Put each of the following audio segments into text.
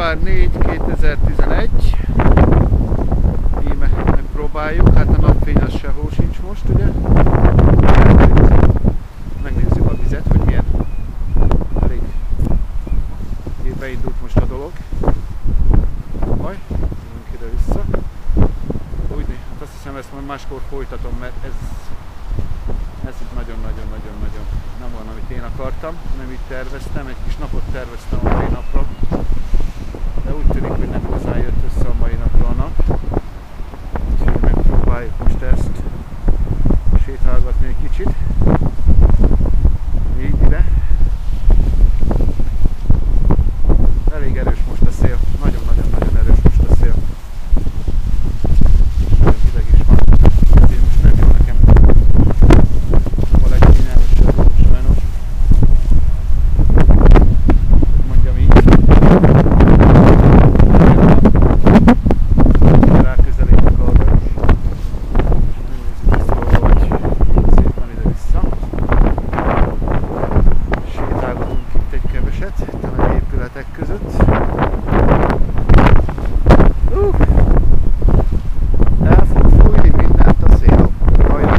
Február 4, 2011. Íme megpróbáljuk. Hát a napfény az sehol sincs most, ugye? Megnézzük a vizet, hogy milyen. Elég beindult most a dolog. Majd jövünk ide-vissza. Úgy, hát azt hiszem, ezt majd máskor folytatom, mert ez itt nagyon-nagyon-nagyon nem van, amit én akartam, nem így terveztem, egy kis napot terveztem a mai napra, de úgy tűnik, hogy nem igazán jött össze a mai napra a nap, úgyhogy megpróbáljuk most ezt sétálgatni egy kicsit, így ide. Elég erős most a szél, nagyon-nagyon-nagyon erős most a szél. Nagyon hideg is van, ezért most nem jó nekem. Nem a legkényelmesebb dolog sajnos. Hogy mondjam így. Ráközelítek arra is. Megnézzük vissza valahogy szépen ide-vissza. Sétálgatunk itt egy keveset, itt a nagy épületek között. El fog fújni mindent a szél. Hajrá!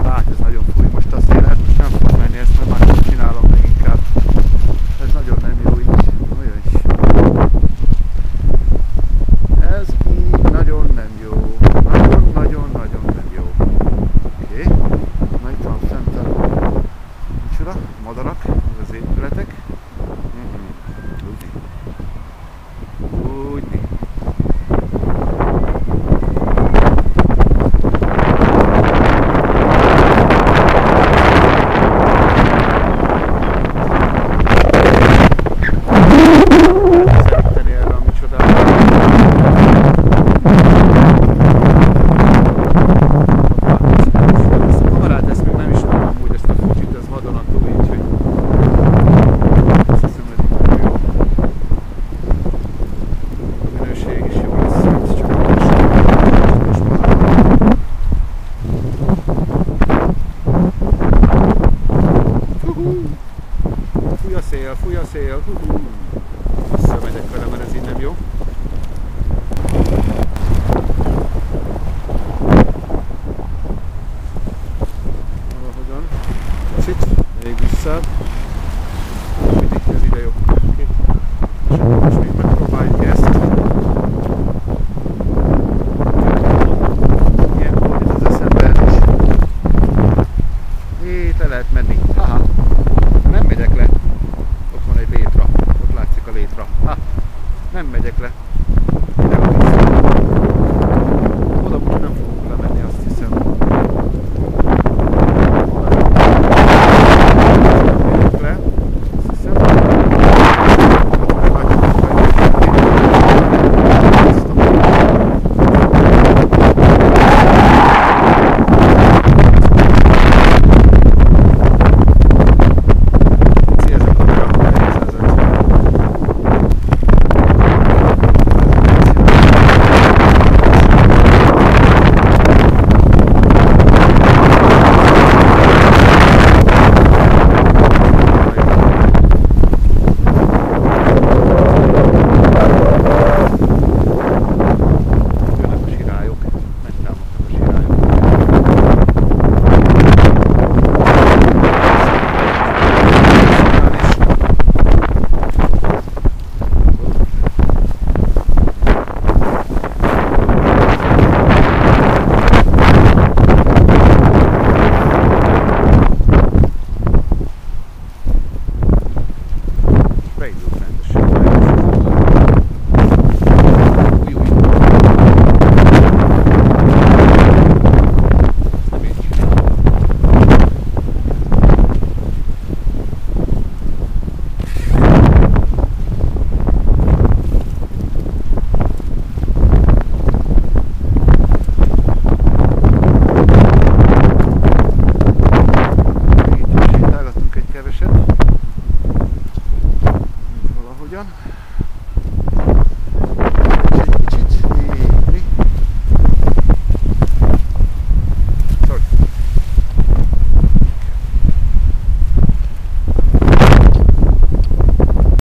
Hát ez nagyon fúj most a szél, hát most nem fog menni, ezt majd máshogy csinálom meg inkább. Ez nagyon nem jó így. Olyan is. Ez így nagyon nem jó. Nagyon-nagyon-nagyon nem jó. Oké. Na itt van fent a micsoda? Madarak, az épületek. Úgy. Szeretteni erre a micsodára. Ezt a kamerát, ezt még nem ismerem amúgy, ezt a Fujit, ez vadonatúj, úgyhogy azt hiszem, hogy így jó. A minőség is jó lesz, ez csak a fúj a szél, visszamegyek vele, mert ez így nem jó. Valahogyan. Kicsit, még visszább. Mindig ez ide jobb. Okay. És akkor most még megpróbáljuk ezt. Ilyenkor itt az eszembe is. Itt le lehet menni. Haha. Nem megyek le. Ott van egy létra. Ott látszik a létra. Ha. Nem megyek le.